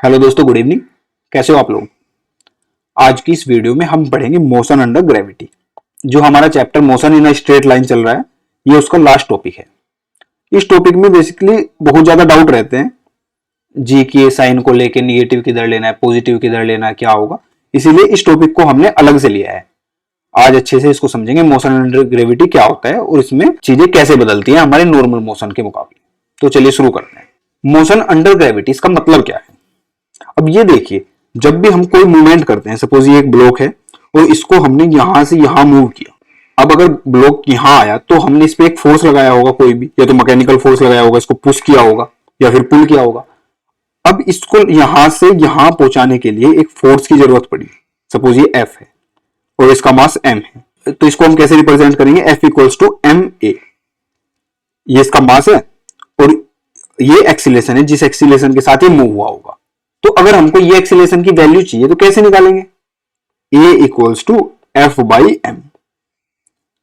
Hello दोस्तों, good evening. कैसे हो आप लोग। आज की इस वीडियो में हम पढ़ेंगे मोशन अंडर ग्रेविटी। जो हमारा chapter motion in a straight line चल रहा है, ये उसका लास्ट टॉपिक है। इस टॉपिक में बेसिकली बहुत ज्यादा डाउट रहते हैं जी के साइन को लेके, निगेटिव किधर लेना है, पॉजिटिव किधर लेना है, क्या होगा। इसीलिए इस टॉपिक को हमने अलग से लिया है। आज अच्छे से इसको समझेंगे मोशन अंडर ग्रेविटी क्या होता है और इसमें चीजें कैसे बदलती हैं हमारे नॉर्मल मोशन के मुकाबले। तो चलिए शुरू करते हैं। मोशन अंडर ग्रेविटी, इसका मतलब क्या है। अब ये देखिए, जब भी हम कोई मूवमेंट करते हैं, सपोज ये एक ब्लॉक है और इसको हमने यहां से यहां मूव किया। अब अगर ब्लॉक यहां आया तो हमने इस पे एक फोर्स लगाया होगा, कोई भी, या तो मैकेनिकल फोर्स लगाया होगा, इसको पुश किया होगा या फिर पुल किया होगा। अब इसको यहां से यहां पहुंचाने के लिए एक फोर्स की जरूरत पड़ी। सपोज ये F है और इसका मास M है, तो इसको हम कैसे रिप्रेजेंट करेंगे। F equals to ma। ये इसका मास है और ये एक्सीलरेशन है, जिस एक्सीलरेशन के साथ ये मूव हुआ होगा। तो अगर हमको ये एक्सीलरेशन की वैल्यू चाहिए तो कैसे निकालेंगे। A equals to F by M।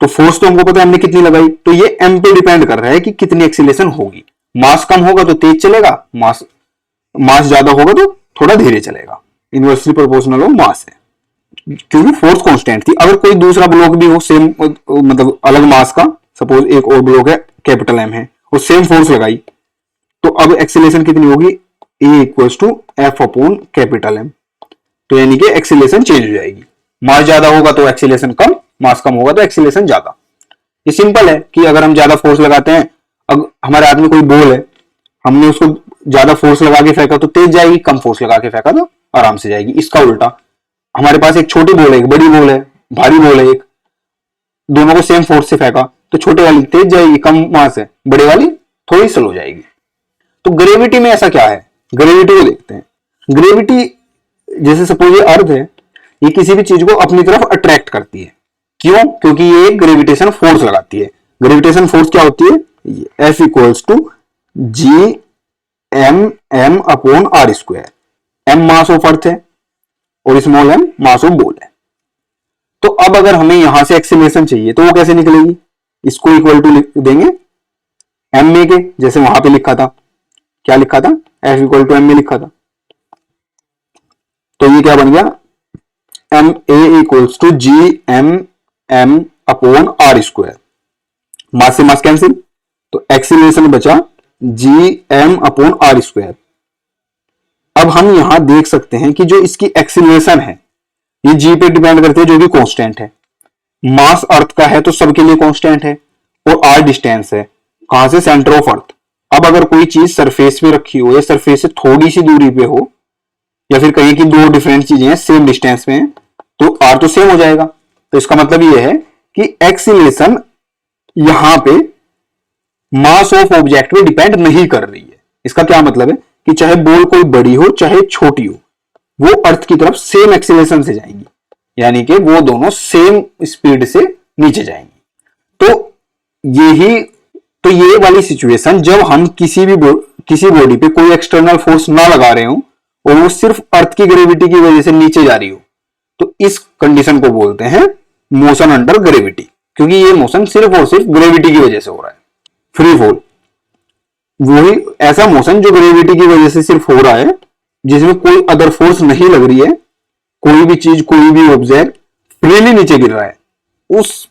तो फोर्स तो हमको पता है हमने कितनी लगाई, तो ये M पे डिपेंड कर रहा है कि कितनी एक्सीलरेशन होगी। मास कम होगा तो तेज चलेगा, मास ज्यादा होगा तो थोड़ा धीरे चलेगा। इनवर्सली प्रोपोर्शनल ऑफ मास है, क्योंकि फोर्स कांस्टेंट थी। अगर कोई दूसरा ब्लॉक भी हो सेम, मतलब अलग मास का, सपोज एक और ब्लॉक है कैपिटल M है और सेम फोर्स लगाई, तो अब एक्सीलरेशन कितनी होगी। A equals to F upon capital M। तो यानी कि एक्सीलरेशन चेंज हो जाएगी। मास ज्यादा होगा तो एक्सीलरेशन कम, मास कम होगा तो एक्सीलरेशन ज्यादा। ये सिंपल है कि अगर हम ज्यादा फोर्स लगाते हैं, अगर हमारे हाथ में कोई बॉल है, हमने उसको ज्यादा फोर्स लगा के फेंका तो तेज जाएगी, कम फोर्स लगा के फेंका तो आराम से जाएगी। इसका उल्टा, हमारे पास एक छोटी बॉल है, एक बड़ी बॉल है, भारी बॉल है, एक, दोनों को सेम फोर्स से फेंका तो छोटे वाली तेज जाएगी, कम मास है, बड़े वाली थोड़ी स्लो जाएगी। तो ग्रेविटी में ऐसा क्या है, ग्रेविटी को देखते हैं। ग्रेविटी, जैसे सपोज ये अर्थ है, ये किसी भी चीज को अपनी तरफ अट्रैक्ट करती है। क्यों? क्योंकि ये ग्रेविटेशन फोर्स लगाती है। ग्रेविटेशन फोर्स क्या होती है, F equals to G M M upon are square. M mass of earth है और small m mass of ball है। तो अब अगर हमें यहां से एक्सीलरेशन चाहिए तो वो कैसे निकलेगी। इसको इक्वल टू लिख देंगे m में के, जैसे वहां पे लिखा था, क्या लिखा था, F इक्वल टू M में लिखा था। तो ये क्या बन गया, m a equals to G M M upon are square. Mass से मास कैंसिल, तो एक्सीलरेशन बचा g M upon are square. अब हम यहां देख सकते हैं कि जो इसकी एक्सीलरेशन है ये जी पे डिपेंड करती है, जो भी कांस्टेंट है। मास अर्थ का है तो सबके लिए कांस्टेंट है, और आर डिस्टेंस है कहां से, सेंटर ऑफ अर्थ। अब अगर कोई चीज सरफेस पे रखी हो या सरफेस से थोड़ी सी दूरी पे हो, या फिर कहीं की दो डिफरेंट चीजें हैं सेम डिस्टेंस पे हैं, तो आर तो सेम हो जाएगा। तो इसका मतलब यह है कि एक्सीलरेशन यहां पे मास ऑफ ऑब्जेक्ट पे डिपेंड नहीं कर रही है। इसका क्या मतलब है कि चाहे बॉल कोई बड़ी हो चाहे छोटी हो, वो अर्थ की तरफ सेम एक्सीलरेशन से जाएंगी, यानी कि वो दोनों सेम स्पीड से नीचे जाएंगी। तो यही, तो ये वाली सिचुएशन, जब हम किसी बॉडी पे कोई एक्सटर्नल फोर्स ना लगा रहे हो और वो सिर्फ अर्थ की ग्रेविटी की वजह से नीचे जा रही हो, तो इस कंडीशन को बोलते हैं मोशन अंडर ग्रेविटी, क्योंकि ये मोशन सिर्फ और सिर्फ ग्रेविटी की वजह से हो रहा है। फ्री फॉल वही ऐसा मोशन जो ग्रेविटी की वजह से सिर्फ हो रहा है, जिसमें कोई अदर फोर्स नहीं लग रही है, कोई भी चीज, कोई भी ऑब्जेक्ट फ्रीली नीचे गिर रहा है, उस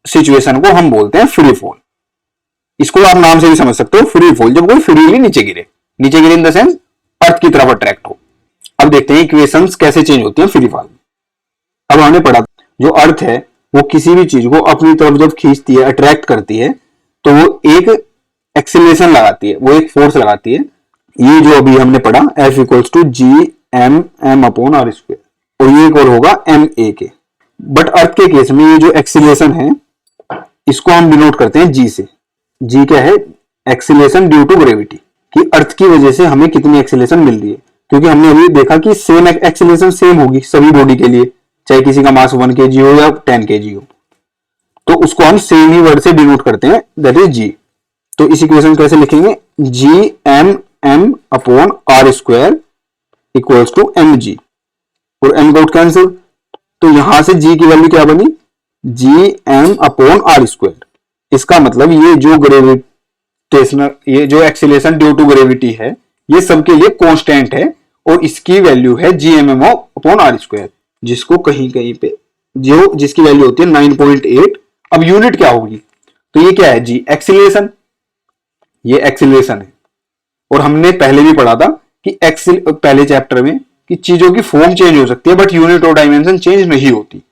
सिचुएशन को हम बोलते हैं फ्री फॉल। इसको आप नाम से भी समझ सकते हो, फ्री फॉल, जब कोई फ्रीली नीचे गिरे इन द सेंस अर्थ की तरफ अट्रैक्ट हो। अब देखते हैं इक्वेशंस कैसे चेंज होती हैं फ्री फॉल में। अब हमने पढ़ा जो अर्थ है वो किसी भी चीज को अपनी तरफ जब खींचती है, अट्रैक्ट करती है, तो वो एक एक्सीलरेशन लगाती है, वो एक फोर्स लगाती है। ये जो अभी हमने पढ़ा F equals to G M M upon are square, और ये एक और होगा एम ए के। बट अर्थ के केस में ये जो एक्सीलरेशन है इसको हम डिनोट करते हैं जी से। जी क्या है, एक्सीलरेशन ड्यू टू ग्रेविटी, कि अर्थ की वजह से हमें कितनी एक्सीलरेशन मिल रही है। क्योंकि हमने अभी देखा कि सेम एक्सीलरेशन सेम होगी सभी बॉडी के लिए, चाहे किसी का मास 1 kg हो या 10 kg हो, तो उसको हम सेम ही वर्ड से डिनोट करते हैं, दैट इज जी। तो इस इक्वेशन कैसे लिखेंगे, G M M upon are square equals to M G, और एम गॉट कैंसिल, तो यहां से जी की वैल्यू क्या बनी, G M upon are square. इसका मतलब ये जो ग्रेविटेशनल, ये जो एक्सीलरेशन ड्यू टू ग्रेविटी है, ये सबके लिए कांस्टेंट है और इसकी वैल्यू है GMMO अपॉन आर स्क्वायर, जिसको कहीं कहीं पे जो जिसकी वैल्यू होती है 9.8। अब यूनिट क्या होगी, तो ये क्या है जी, एक्सीलरेशन, ये एक्सीलरेशन है। और हमने पहले भी पढ़ा था कि पहले चैप्टर में कि चीजों की फॉर्म चेंज हो सकती है बट यूनिट और डायमेंशन चेंज नहीं होती।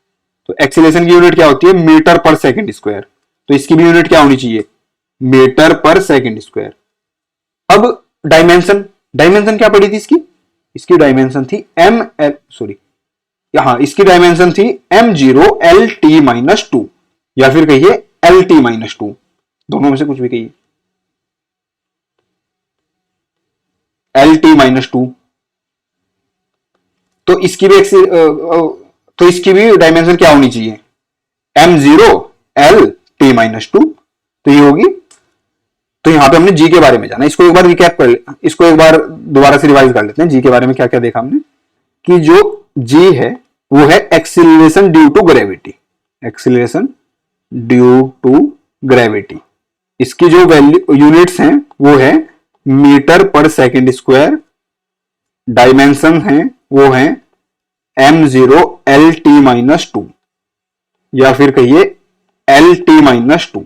तो एक्सीलरेशन की यूनिट क्या होती है, मीटर पर सेकंड स्क्वायर, तो इसकी भी यूनिट क्या होनी चाहिए, मीटर पर सेकंड स्क्वायर। अब डायमेंशन, डायमेंशन क्या पड़ी थी इसकी, इसकी डायमेंशन थी इसकी डायमेंशन थी M0LT-2 या फिर कहिए LT-2, दोनों में से कुछ भी कहिए, LT-2। तो इसकी भी डायमेंशन क्या होनी चाहिए, M0LT-2, तो ये होगी। तो यहां पे हमने जी के बारे में जाना, इसको एक बार रिकैप कर ले, इसको एक बार दोबारा से रिवाइज कर लेते हैं। जी के बारे में क्या क्या देखा हमने, कि जो जी है वो है acceleration due to gravity, acceleration due to gravity. इसकी जो वैल्यू यूनिट्स हैं वो है मीटर पर सेकंड स्क्वायर, डायमेंशन है वो है M0LT-2 या फिर कहिए LT-2।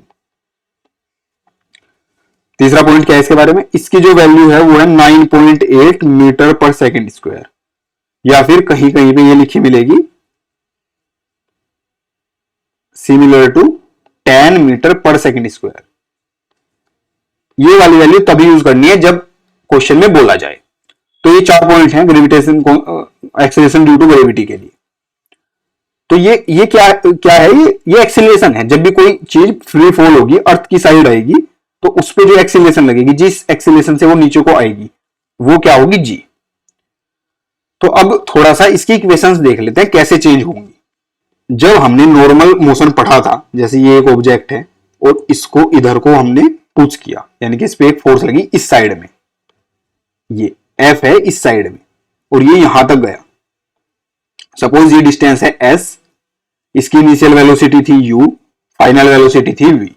तीसरा पॉइंट क्या है इसके बारे में, इसकी जो वैल्यू है वो है 9.8 मीटर पर सेकंड स्क्वायर, या फिर कहीं कहीं पे ये लिखी मिलेगी सिमिलर टू 10 मीटर पर सेकंड स्क्वायर। ये वाली वैल्यू तभी यूज करनी है जब क्वेश्चन में बोला जाए। तो ये 4 पॉइंट हैं gravitation acceleration due to gravity के लिए। तो ये क्या है, ये एक्सेलरेशन है। जब भी कोई चीज फ्री फॉल होगी, अर्थ की साइड आएगी, तो उस पर जो एक्सेलरेशन लगेगी, जिस एक्सेलरेशन से वो नीचे को आएगी, वो क्या होगी, जी। तो अब थोड़ा सा इसकी इक्वेशंस देख लेते हैं कैसे चेंज होंगी। जब हमने नॉर्मल मोशन पढ़ा था, जैसे ये एक ऑब्जेक्ट है और इसको इधर को हमने पुश किया, यानी कि इस पे एक फोर्स लगी इस साइड में, ये F है इस साइड में, और ये यहां तक गया। सपोज ये डिस्टेंस है S, इसकी इनिशियल वेलोसिटी थी U, फाइनल वेलोसिटी थी V,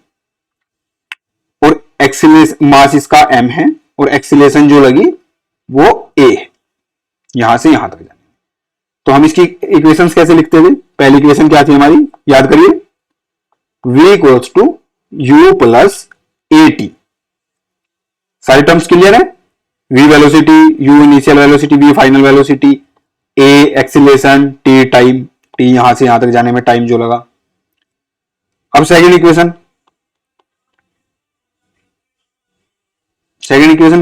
और एक्सीलरेशन मास इसका M है, और एक्सीलरेशन जो लगी वो A है, यहां से यहां तक जाने। तो हम इसकी इक्वेशंस कैसे लिखते थे, पहली इक्वेशन क्या थी हमारी, याद करिए, V equals to U plus AT। सारी टर्म्स क्लियर है, V velocity, U initial velocity, V final velocity, A acceleration, T time, T यहां से यहां तक जाने में टाइम जो लगा। अब सेकंड इक्वेशन,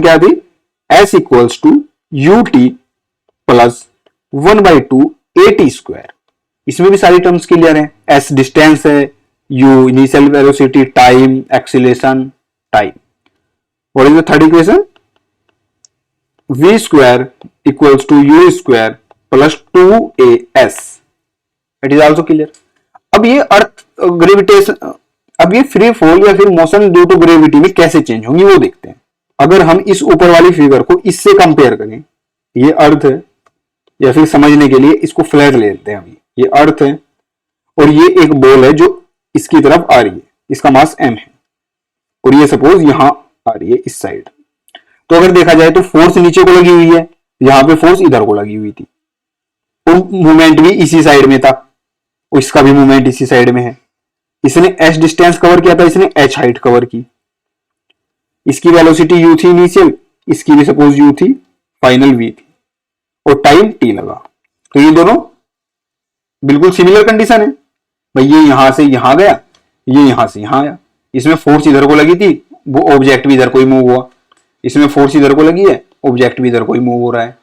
क्या थी, S equals to UT plus 1/2 AT square. इसमें भी सारी टर्म्स क्लियर है, S डिस्टेंस है, U initial velocity, time, acceleration, time. What is the third equation, V square equals to U square plus 2AS। It is also clear. अब ये अर्थ gravitation, अब ये free fall या फिर मोशन ड्यू टू ग्रेविटी में कैसे change होंगी वो देखते हैं। अगर हम इस ऊपर वाली फिगर को इससे कंपेयर करें, ये अर्थ है, या फिर समझने के लिए इसको फ्लैट ले लेते हैं हम, ये अर्थ है और ये एक बॉल है जो इसकी तरफ आ रही है, इसका मास m है, और ये सपोज यहां आ रही है इस साइड। तो अगर देखा जाए तो फोर्स नीचे को लगी हुई है, यहां पे फोर्स इधर को लगी हुई थी, और मूवमेंट भी इसी साइड में था, और इसका भी मूवमेंट इसी साइड में है। इसने h डिस्टेंस कवर किया था, इसने h हाइट कवर की। इसकी वेलोसिटी u थी इनिशियल, इसकी भी सपोज u थी, फाइनल v थी, और टाइम t लगा। तो ये दोनों बिल्कुल सिमिलर कंडीशन है भाई, ये यहां से यहां गया, ये यहां से यहां आया। इसमें फोर्स इधर को लगी थी, वो ऑब्जेक्ट भी इधर को ही मूव हुआ। इसमें फोर्स इधर को लगी है, ऑब्जेक्ट भी इधर को ही मूव हो रहा है।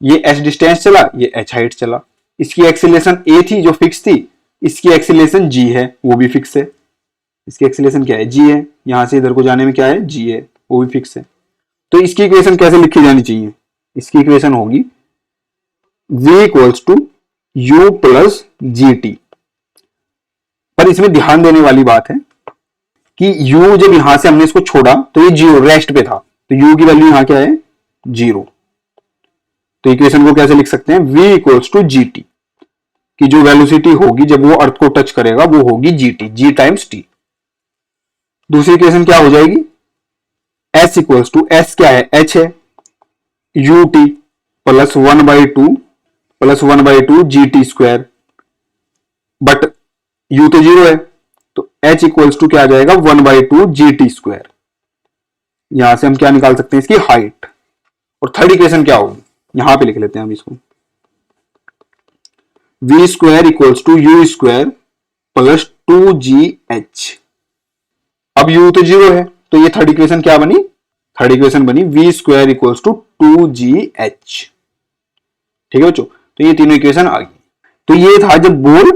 ये h डिस्टेंस चला, ये h हाइट चला। इसकी एक्सीलरेशन a थी जो फिक्स थी, इसकी एक्सीलरेशन g है वो भी फिक्स है। इसकी एक्सीलरेशन क्या है, g है, यहां से इधर को जाने में क्या है, g है, वो भी फिक्स है। तो इसकी इक्वेशन कैसे लिखी जानी चाहिए, इसकी इक्वेशन होगी v equals to u plus gt। पर इसमें ध्यान देने वाली बात है कि u जब यहां से हमने इसको छोड़ा तो ये 0 रेस्ट पे था, तो u की वैल्यू यहां क्या है, 0। तो इक्वेशन को कैसे लिख सकते हैं, v इक्वल्स टू gt, की जो वेलोसिटी होगी जब वो अर्थ को टच करेगा वो होगी gt, g टाइम्स t। दूसरी इक्वेशन क्या हो जाएगी, s इक्वल्स टू, s क्या है, h है, ut +1/2 g t square, but u तो 0 है तो h इक्वल्स टू क्या आ जाएगा 1/2 जी टी स्क्वायर। यहां से हम क्या निकाल सकते हैं, इसकी हाइट। और थर्ड इक्वेशन क्या होगी, यहां पे लिख लेते हैं हम इसको, v square equals to you square plus 2gh। अब u तो 0 है तो ये थर्ड इक्वेशन क्या बनी, थर्ड इक्वेशन बनी v square equals to 2gh। ठीक है बच्चों, तो ये तीनों इक्वेशन आ गई। तो ये था जब बॉल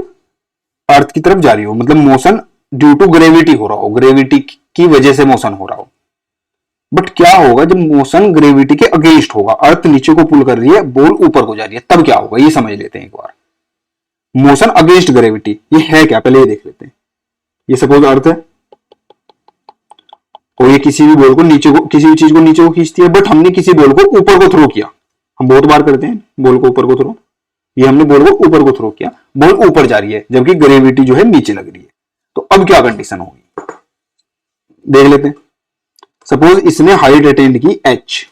अर्थ की तरफ जा रही हो, मतलब मोशन ड्यू टू ग्रेविटी हो रहा हो, ग्रेविटी की वजह से मोशन हो रहा हो। बट क्या होगा जब मोशन ग्रेविटी के अगेंस्ट होगा, अर्थ नीचे को पुल कर रही है, बॉल ऊपर को जा रही है, तब क्या होगा ये समझ लेते हैं एक बार। मोशन अगेंस्ट ग्रेविटी ये है क्या, पहले ये देख लेते हैं। ये सपोज अर्थ है और ये किसी भी बॉल को नीचे को, किसी भी चीज को नीचे को खींचती है, बट हमने किसी बॉल को ऊपर को थ्रो किया। हम बहुत बार करते हैं बॉल को ऊपर को थ्रो, ये हमने बॉल को ऊपर को थ्रो किया, बॉल ऊपर जा रही है जबकि ग्रेविटी जो है नीचे लग रही है। तो अब क्या कंडीशन होगी देख लेते हैं। सपोज इसने हाइट अटेंड की h,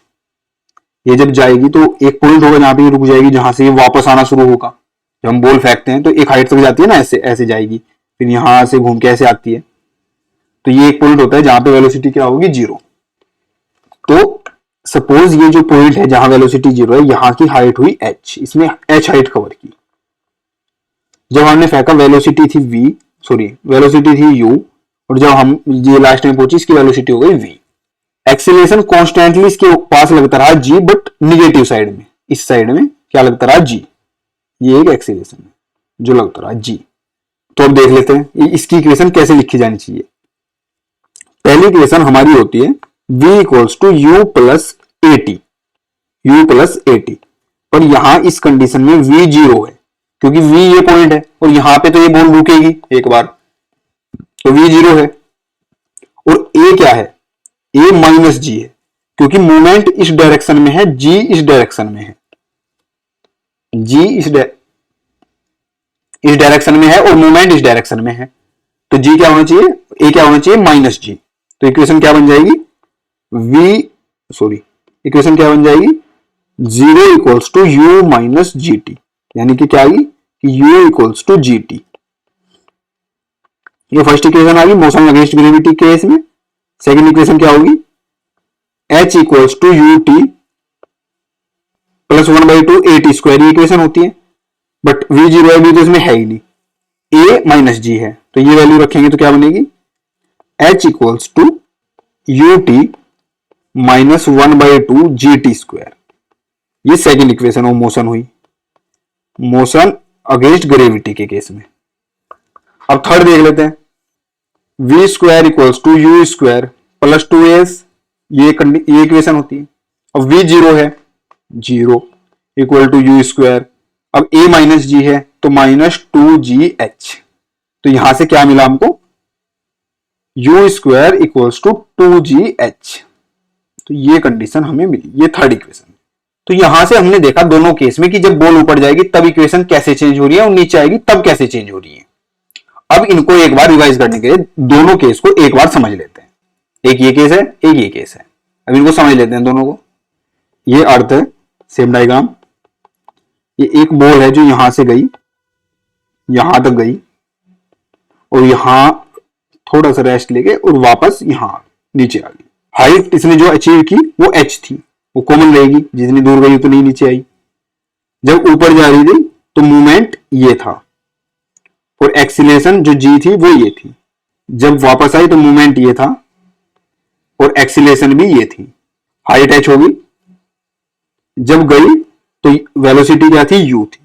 ये जब जाएगी तो एक पॉइंट होगा जहां पे रुक जाएगी, जहां से ये वापस आना शुरू होगा। जब हम बॉल फेंकते हैं तो एक हाइट तक जाती है ना, ऐसे ऐसे जाएगी, फिर यहां से घूम के ऐसे आती है। तो ये एक पॉइंट होता है जहां पे वेलोसिटी क्या होगी 0। तो सपोज ये जो पॉइंट है जहां वेलोसिटी 0 है, यहां की हाइट हुई h, इसने h हाइट कवर की। जब हमने फेंका वेलोसिटी थी v, सॉरी वेलोसिटी थी u, और जब हम ये लास्ट में पहुंची इसकी वेलोसिटी हो गई v। एक्सीलरेशन कॉन्स्टेंटली इसके पास लगता रहा g, बट निगेटिव साइड में, इस साइड में क्या लगता रहा g, ये एक एक्सीलरेशन है जो लगता रहा g। तो अब देख लेते हैं इसकी इक्वेशन कैसे लिखी जानी चाहिए। पहली इक्वेशन हमारी होती है v equals to u plus a t, u plus a t. पर यहां इस कंडीशन में v 0 है क्योंकि v ये पॉइंट है और यहां पे तो ये बॉल रुकेगी एक बार, तो v 0 है। और a क्या है, a माइनस जी है क्योंकि मूवमेंट इस डायरेक्शन में है, g इस डायरेक्शन में है, g इस डायरेक्शन में है और मूवमेंट इस डायरेक्शन में है। तो g क्या होना चाहिए, a क्या होना चाहिए माइनस जी। तो इक्वेशन क्या बन जाएगी इक्वेशन क्या बन जाएगी 0 equals to u minus g t, यानी कि क्या आएगी कि u equals to g t. ये फर्स्ट इक्वेशन आ गई मोशन अगेंस्ट ग्रेविटी केस में। सेकंड इक्वेशन क्या होगी h equals to u t plus 1/2 a t square, ये इक्वेशन होती है। बट v 0 है, v तो इसमें है ही नहीं, a माइनस जी है, तो ये वैल्यू रखेंगे तो क्या बनेगी h equals to u t minus 1/2 g t square. ये सेकंड इक्वेशन ऑफ मोशन हुई, मोशन अगेंस्ट ग्रेविटी के केस में। अब थर्ड देख लेते हैं, v square equals to you square plus 2s, ये इक्वेशन होती है। अब v 0 है, 0 इक्वल टू यू स्क्वायर। अब a माइनस जी है तो माइनस 2gh। तो यहां से क्या मिला हमको u square equals to 2gh। तो ये कंडीशन हमें मिली, ये थर्ड इक्वेशन। तो यहां से हमने देखा दोनों केस में कि जब बॉल ऊपर जाएगी तब इक्वेशन कैसे चेंज हो रही है और नीचे आएगी तब कैसे चेंज हो रही है। अब इनको एक बार रिवाइज करने के लिए दोनों केस को एक बार समझ लेते हैं। एक ये केस है, एक ये केस है। अब इनको समझ लेते हैं दोनों को। ये अर्थ है, सेम डायग्राम। ये एक बॉल है जो यहां से गई, यहां तक गई और यहां थोड़ा सा रेस्ट लेके और वापस यहां नीचे आ गई। हाइट इसने जो अचीव की वो h थी, वो कॉमन रहेगी, जितनी दूर गई उतनी नीचे आई। जब ऊपर जा रही थी तो मूवमेंट ये था और एक्सीलरेशन जो g थी वो ये थी। जब वापस आई तो मूवमेंट ये था और एक्सीलरेशन भी ये थी। हाइट h होगी, जब गई तो वेलोसिटी क्या थी u थी,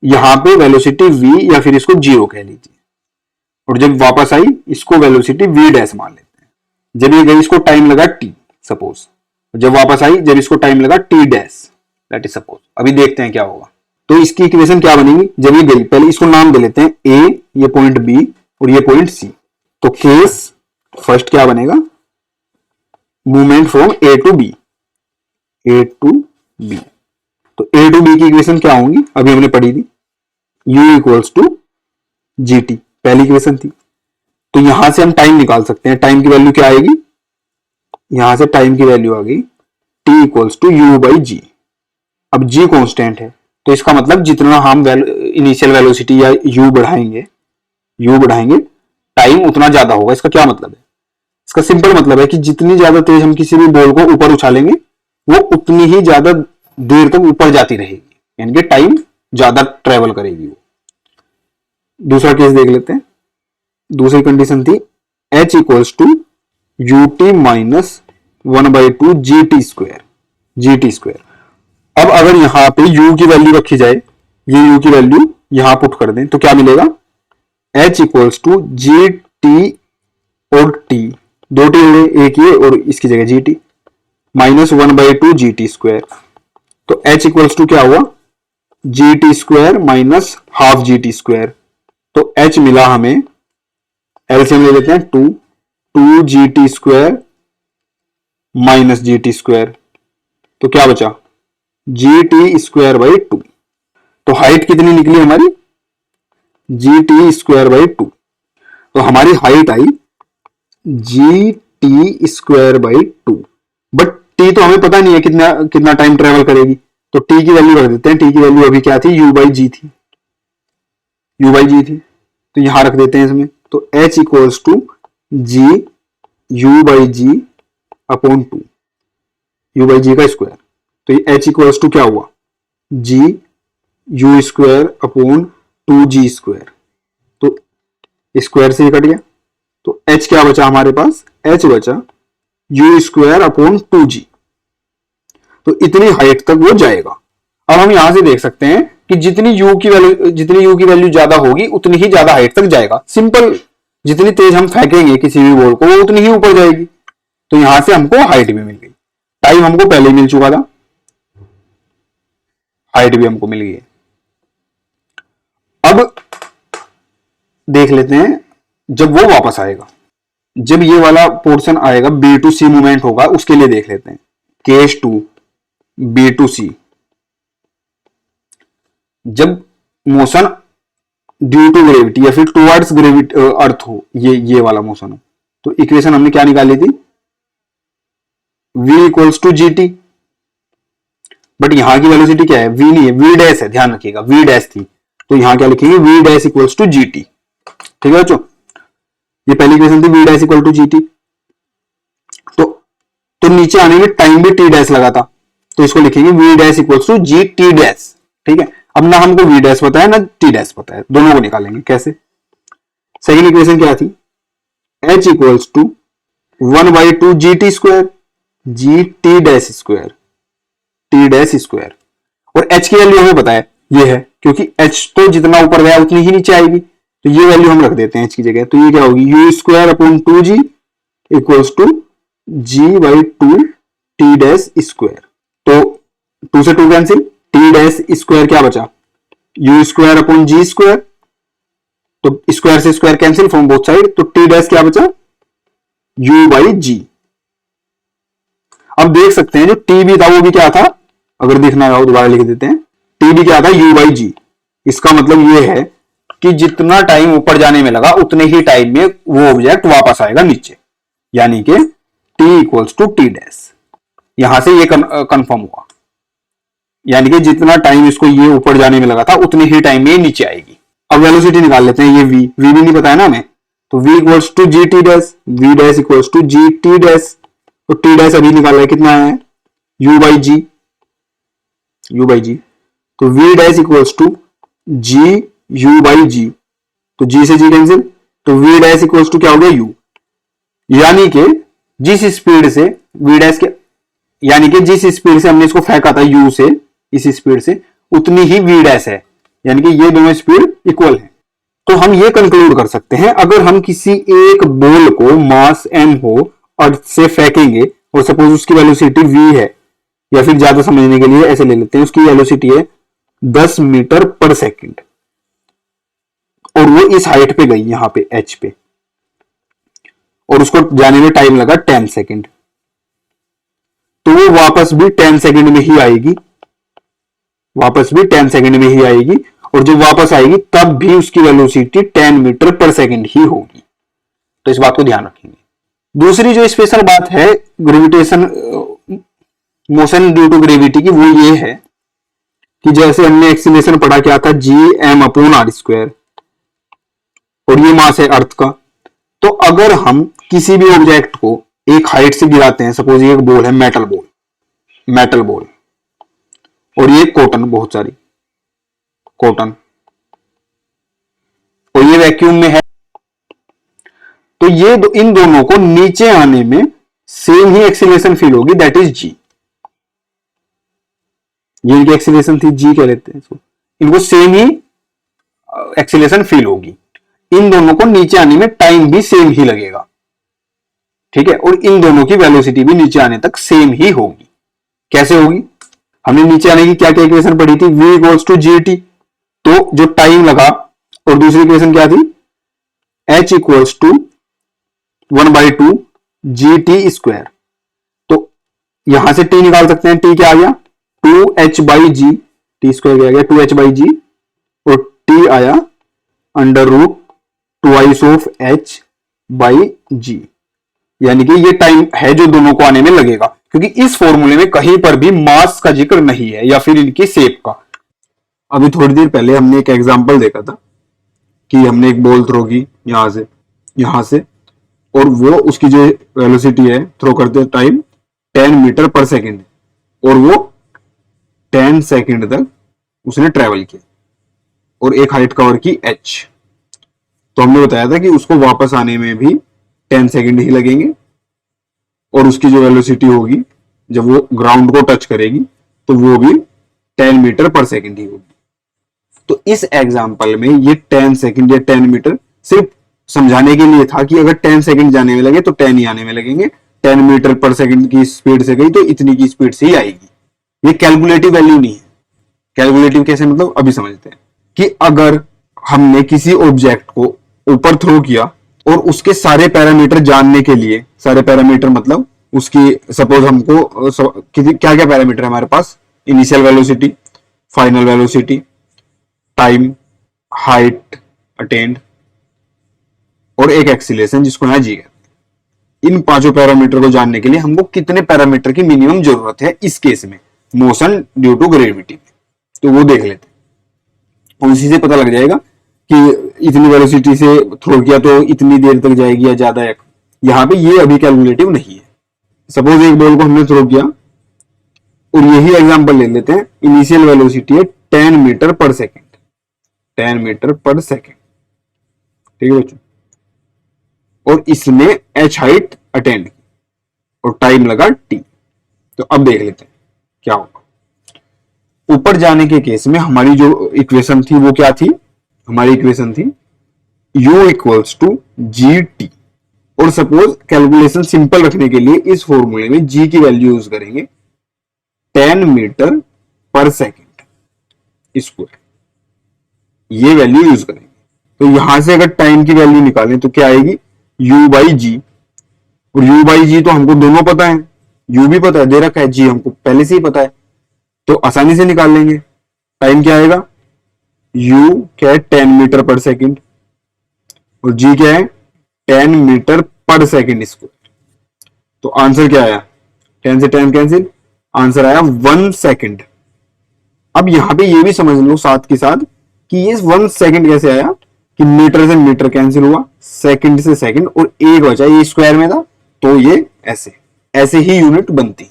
यहां पे वेलोसिटी v या फिर इसको 0 कह लीजिए। और जब वापस आई इसको वेलोसिटी v डैश मान लेते हैं। जब ये गई इसको टाइम लगा t सपोज, जब वापस आई जब इसको टाइम लगा t dash, that is suppose. अभी देखते हैं क्या होगा। तो इसकी इक्वेशन क्या बनेगी जब ये गई, पहले इसको नाम दे लेते हैं a, ये पॉइंट b और ये पॉइंट c। तो केस फर्स्ट क्या बनेगा, movement from a to b, a to b। तो a टू b की इक्वेशन क्या होंगी अभी हमने पढ़ी थी, u equals to g t, पहली इक्वेशन थी। तो यहां से हम टाइम निकाल सकते हैं। टाइम की वैल्यू क्या आएगी, यहां से टाइम की वैल्यू आ गई t equals to u by g. अब जी कांस्टेंट है, तो इसका मतलब जितना हम इनिशियल वेलोसिटी या यू बढ़ाएंगे टाइम उतना ज्यादा होगा। इसका क्या मतलब है? इसका सिंपल मतलब है कि जितनी ज्यादा तेज हम किसी भी बॉल को ऊपर उछालेंगे वो उतनी ही ज्यादा देर तक ऊपर जाती रहेगी, यानी कि टाइम ज्यादा ट्रेवल करेगी वो। दूसरा केस देख लेते हैं। दूसरी कंडीशन थी h equals to u t minus 1/2 g t square. अब अगर यहां पे u की वैल्यू रखी जाए, ये u की वैल्यू यहां पुट कर दें तो क्या मिलेगा? h equals to g t और t, दो टी हो गए, एक ये और इसकी जगह g t minus 1/2 g t square. तो h इक्वल्स टू क्या हुआ? G t square minus half g t square. तो h मिला हमें, एलसीएम ले लेते हैं, 2 g t square minus g t square. तो क्या बचा? G t square by 2। तो हाइट कितनी निकली हमारी? जी टी स्क्वायर बाई 2। तो हमारी height I ji t square by 2। But T तो हमें पता नहीं है कितना कितना टाइम ट्रेवल करेगी, तो टी की वैल्यू रख देते हैं। टी की वैल्यू अभी क्या थी? यू बाई जी थी, तो यहां रख देते हैं इसमें। तो h equals to g u by g upon 2, u by g का स्क्वायर। तो ये h इक्वल्स टू क्या हुआ? G u square upon 2g square. तो स्क्वायर से ही कट गया, तो h क्या बचा हमारे पास? h बचा यू स्क्वायर अपॉन 2g। तो इतनी हाइट तक वो जाएगा। अब हम यहां से देख सकते हैं कि जितनी u की वैल्यू ज्यादा होगी उतनी ही ज्यादा हाइट तक जाएगा। सिंपल, जितनी तेज हम फेंकेंगे किसी भी बॉल को वो उतनी ही ऊपर जाएगी। तो यहां से हमको हाइट भी मिल गई, टाइम हमको पहले ही मिल चुका था, हाइट भी हमको मिल गई। अब देख लेते हैं जब वो वापस आएगा, जब ये वाला पोर्शन आएगा बी टू सी मूवमेंट होगा, उसके लिए देख लेते हैं। केस टू बी टू सी, जब मोशन ड्यू टू ग्रेविटी या फिर टुवर्ड्स ग्रेविटी अर्थ हो, ये वाला मोशन हो, तो इक्वेशन हमने क्या निकाली थी? v equals to g t. But यहां की वेलोसिटी क्या है? v नहीं है, v डैश है, ध्यान रखिएगा, v डैश थी, तो यहां क्या लिखेंगे? v dash equals to g t. ठीक है बच्चों, ये पहली इक्वेशन थी v dash equal to g t. तो नीचे आने में टाइम भी t डैश लगा था, तो इसको लिखेंगे v dash equals to g t dash. ठीक है, अब ना हमको v डैश पता है ना t डैश पता है, दोनों को निकालेंगे कैसे? सेकेंड इक्वेशन क्या थी? h equals to 1/2 g t square, g t dash square, t dash square. और h की वैल्यू हमें पता है, ये है, क्योंकि h तो जितना ऊपर गया उतनी ही नीचे आएगी, तो ये वैल्यू हम रख देते हैं h की जगह। तो ये क्या होगी? U square upon 2g equals to g by 2 t dash square. तो 2 से 2 कैंसिल, टी डैश स्क्वायर क्या बचा? U square upon g square, तो स्क्वायर से square cancel from both side, तो टी डैश क्या बचा? U by g. अब देख सकते हैं जो टी भी था वो भी क्या था, अगर देखना हो दोबारा लिख देते हैं, टी भी क्या था? यू बाई जी। इसका मतलब ये है कि जितना टाइम ऊपर जाने में लगा उतने ही टाइम में वो ऑब्जेक्ट वापस आएगा नीचे, यानी कि t equals to t dash. यहां से ये कंफर्म हुआ, यानी कि जितना टाइम इसको ये ऊपर जाने में लगा था उतने ही टाइम में नीचे आएगी। अब वेलोसिटी निकाल लेते हैं, ये v भी नहीं पता है ना हमें, तो v equals to g t dash, v dash equals to g t dash. तो टी डैश अभी निकाला है, कितना है? u by g, u by g. तो v dash equals to g u by g, तो g से g कैंसिल, तो v डैश इक्वल्स टू क्या हो गया? u। यानी कि जिस स्पीड से v डैश के, यानी कि जिस स्पीड से हमने इसको फेंका था u से, इस स्पीड से उतनी ही v डैश है, यानी कि ये दोनों स्पीड इक्वल है। तो हम ये कंक्लूड कर सकते हैं, अगर हम किसी एक बॉल को मास m हो अर्थ से फेंकेंगे और सपोज उसकी वेलोसिटी v है, या फिर ज्यादा समझने के लिए ऐसे ले लेते हैं, उसकी वेलोसिटी है 10 मीटर पर सेकंड और वो इस हाइट पे गई, यहां पे h पे, और उसको जाने में टाइम लगा 10 सेकंड, तो वो वापस भी 10 सेकंड में ही आएगी, वापस भी 10 सेकंड में ही आएगी, और जब वापस आएगी तब भी उसकी वेलोसिटी 10 मीटर पर सेकंड ही होगी। तो इस बात को ध्यान रखेंगे। दूसरी जो स्पेशल बात है gravitation, motion due to gravity की, वो ये है कि जैसे हमने एक्सीलरेशन पढ़ा क्या था, G M upon are square, और ये मास है अर्थ का। तो अगर हम किसी भी ऑब्जेक्ट को एक हाइट से गिराते हैं, सपोज ये एक बॉल है, मेटल बॉल, और ये कॉटन, बहुत सारी कॉटन, और ये वैक्यूम में है, तो ये इन दोनों को नीचे आने में सेम ही एक्सीलरेशन फील होगी, दैट इज जी। ये इनकी एक्सीलरेशन थी, जी कह लेते हैं इसको, इनको सेम ही एक्सीलरेशन फील होगी। इन दोनों को नीचे आने में टाइम भी सेम ही लगेगा, ठीक है, और इन दोनों की वेलोसिटी भी नीचे आने तक सेम ही होगी। कैसे होगी? हमने नीचे आने की क्या क्या इक्वेशन पढ़ी थी, v equals to g t, तो जो टाइम लगा, और दूसरी इक्वेशन क्या थी, h equals to 1/2 g t square. तो यहां से t निकाल सकते हैं, t क्या आ गया 2h by ji, t square क्या आ गया 2h बाई जी, और t आया under root twice of h by g. यानी कि ये टाइम है जो दोनों को आने में लगेगा, क्योंकि इस फॉर्मूले में कहीं पर भी मास का जिक्र नहीं है या फिर इनकी शेप का। अभी थोड़ी देर पहले हमने एक एग्जांपल देखा था कि हमने एक बॉल थ्रो की यहां से, और वो उसकी जो वेलोसिटी है थ्रो करते टाइम 10 मीटर पर सेकेंड, और वो 10 सेकेंड तक उसने ट्रेवल किया और एक हाइट कवर की h। तो हमने बताया था कि उसको वापस आने में भी 10 सेकेंड ही लगेंगे, और उसकी जो वेलोसिटी होगी जब वो ग्राउंड को टच करेगी तो वो भी 10 मीटर पर सेकेंड ही होगी। तो इस एग्जाम्पल में ये 10 सेकेंड या 10 मीटर सिर्फ समझाने के लिए था कि अगर 10 सेकेंड जाने में लगे तो 10 ही आने में लगेंगे, 10 मीटर पर सेकेंड की स्पीड से गई तो इतनी की स्पीड से ही आएगी। ये कैलकुलेटिव वैल्यू नहीं है। कैलकुलेटिव कैसे, मतलब अभी समझते हैं कि अगर हमने किसी ऑब्जेक्ट को ऊपर थ्रो किया और उसके सारे पैरामीटर जानने के लिए, सारे पैरामीटर मतलब उसकी सपोज हमको क्या क्या पैरामीटर है हमारे पास, initial velocity, final velocity, time, height attained, और एक एक्सीलरेशन जिसको यहाँ जी कहते हैं। इन पांचों पैरामीटर को जानने के लिए हमको कितने पैरामीटर की मिनिमम जरूरत है इस केस में, मोशन ड्यू टू ग्रेविटी में, तो वो देख लेते हैं। और इसी से पता लग जाएगा कि इतनी वेलोसिटी से थ्रो किया तो इतनी देर तक जाएगी या ज्यादा है। यहाँ पे ये अभी कैलकुलेटिव नहीं है। सपोज एक बॉल को हमने थ्रो किया, और यही एग्जांपल ले लेते हैं, इनिशियल वेलोसिटी है 10 मीटर पर सेकेंड, 10 मीटर पर सेकेंड, ठीक है बच्चों, और इसने h हाइट अटेंड की और टाइम लगा t। तो अब देख लेते हैं क्या होगा। ऊपर जाने के केस में हमारी जो इक्वेशन थी वो क्या थी, हमारी इक्वेशन थी u equals to g t, और सपोज कैलकुलेशन सिंपल रखने के लिए इस फॉर्मूले में g की वैल्यू यूज करेंगे 10 मीटर पर सेकेंड स्क्वायर, ये वैल्यू यूज करेंगे। तो यहां से अगर टाइम की वैल्यू निकालें तो क्या आएगी u बाई जी, और u बाई जी तो हमको दोनों पता है, u भी पता है दे रखा है, g हमको पहले से ही पता है, तो आसानी से निकाल लेंगे। टाइम क्या आएगा, u क्या है 10 मीटर पर सेकेंड, और g क्या है 10 मीटर पर सेकेंड स्क्वायर। तो आंसर क्या आया, 10 से 10 कैंसिल, आंसर आया 1 सेकेंड। अब यहां पे ये भी समझ लो साथ के साथ कि ये 1 सेकेंड कैसे आया, कि मीटर से मीटर कैंसिल हुआ, सेकंड से सेकंड, और एक बचा, ये स्क्वायर में था तो ये ऐसे ऐसे ही यूनिट बनती है।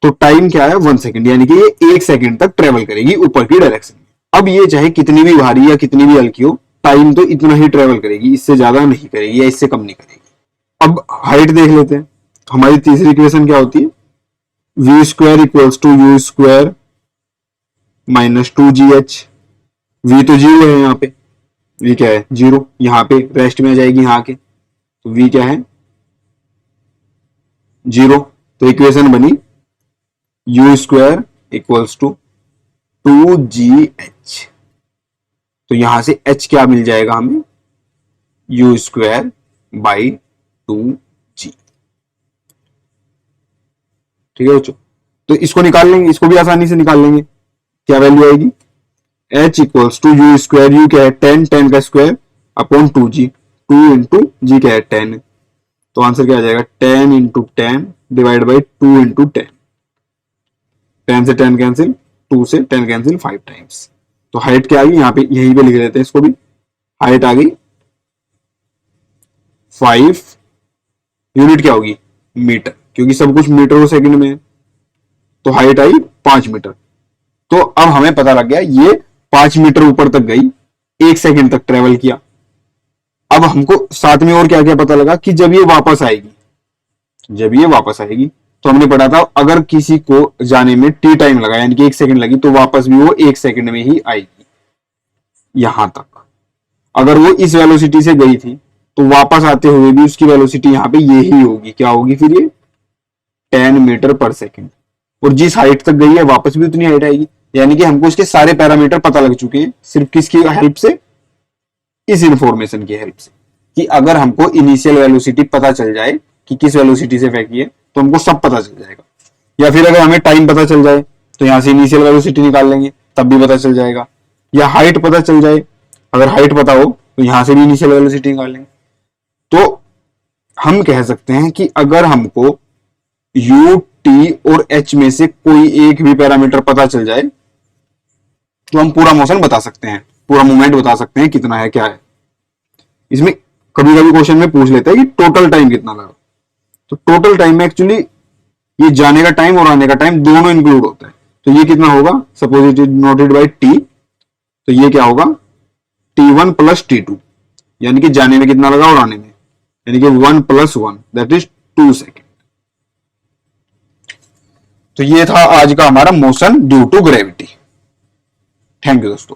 तो टाइम क्या है 1 सेकेंड, यानी कि ये 1 सेकेंड तक ट्रेवल करेगी ऊपर की डायरेक्शन में। अब ये चाहे कितनी भी भारी या कितनी भी हल्की हो, टाइम तो इतना ही ट्रेवल करेगी, इससे ज्यादा नहीं करेगी या इससे कम नहीं करेगी। अब हाइट देख लेते हैं। हमारी तीसरी इक्वेशन क्या होती है, V square equals to you square minus 2gh। V तो जीरो है यहाँ पे, वी क्या है जीरो, यहाँ पे रेस्ट में आ जाएगी यहाँ के, तो वी क्या है जीरो। तो इक्वेशन बनी you square equals to 2gh। तो यहां से h क्या मिल जाएगा हमें, यू स्क्वायर बाई 2g। ठीक है बच्चों, तो इसको निकाल लेंगे, इसको भी आसानी से निकाल लेंगे। क्या वैल्यू आएगी, h equals to you square, u क्या है 10, 10 का स्क्वायर अपॉन 2g, 2 इंटू जी क्या है 10, तो आंसर क्या आ जाएगा 10 इंटू 10 डिवाइड बाई 2 इंटू 10, 10 से 10 कैंसिल, 2 से 10 कैंसिल 5 टाइम्स। तो हाइट क्या आ गई, यहाँ पे यहीं पे लिख लेते हैं इसको भी। हाइट आ गई 5, यूनिट क्या होगी मीटर, क्योंकि सब कुछ मीटर और सेकंड में है। तो हाइट आई 5 मीटर। तो अब हमें पता लग गया ये 5 मीटर ऊपर तक गई, 1 सेकंड तक ट्रेवल किया। अब हमको साथ में और क्या क्या पता लगा कि जब ये वापस आएगी, तो हमने पढ़ा था अगर किसी को जाने में टी टाइम लगा यानी कि 1 सेकंड लगी तो वापस भी वो 1 सेकंड में ही आएगी यहां तक। अगर वो इस वेलोसिटी से गई थी तो वापस आते हुए भी उसकी वेलोसिटी यहां पे यही होगी, क्या होगी फिर ये 10 मीटर पर सेकंड। और जिस हाइट तक गई है वापस भी उतनी हाइट आएगी। यानी कि हमको इसके सारे पैरामीटर पता लग चुके हैं सिर्फ किसकी हेल्प से, इस इंफॉर्मेशन की हेल्प से, कि अगर हमको इनिशियल वेलोसिटी पता चल जाए कि किस वेलोसिटी से फेंकी है तो हमको सब पता चल जाएगा। या फिर अगर हमें टाइम पता चल जाए तो यहां से इनिशियल वेलोसिटी निकाल लेंगे तब भी पता चल जाएगा। या हाइट पता चल जाए, अगर हाइट पता हो तो यहां से भी इनिशियल वेलोसिटी निकाल लेंगे। तो हम कह सकते हैं कि अगर हमको u, t और h में से कोई एक भी पैरामीटर पता चल जाए तो हम पूरा मोशन बता सकते हैं, पूरा मूवमेंट बता सकते हैं कितना है क्या है। इसमें कभी कभी क्वेश्चन में पूछ लेता है कि टोटल टाइम कितना लगा। तो टोटल टाइम में एक्चुअली ये जाने का टाइम और आने का टाइम दोनों इंक्लूड होता है। तो ये कितना होगा, suppose it is noted bye t, तो ये क्या होगा t1 प्लस t2, यानी कि जाने में कितना लगा और आने में, यानी कि 1 प्लस 1 दैट इज 2 सेकेंड। तो ये था आज का हमारा motion due to gravity. Thank you दोस्तों।